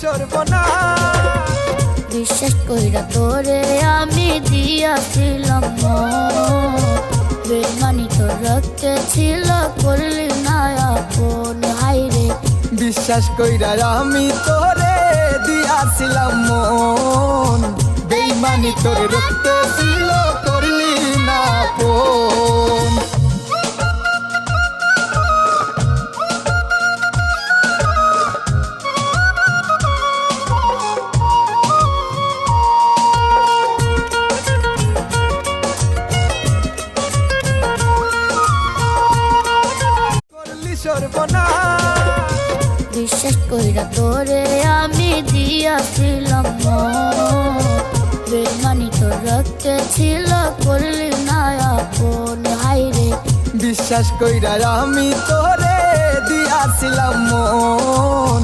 সর্বনাশ। বিশ্বাস কইরা তোরে আমি দিয়াছিলাম বেমানি তোর রক্তে ছিল করলি না আপন হাইরে। বিশ্বাস কইরা আমি তোরে দিয়াছিলাম মন, বেইমানি তোর রক্তে ছিল করলি না আপন। সর্বনাশ। বিশ্বাস কইরা তোরে আমি দিয়াছিলাম বেমানি তোর রক্তে ছিল করলি না আপন হাইরে। বিশ্বাস কইরা আমি তোরে দিয়াছিলাম মন,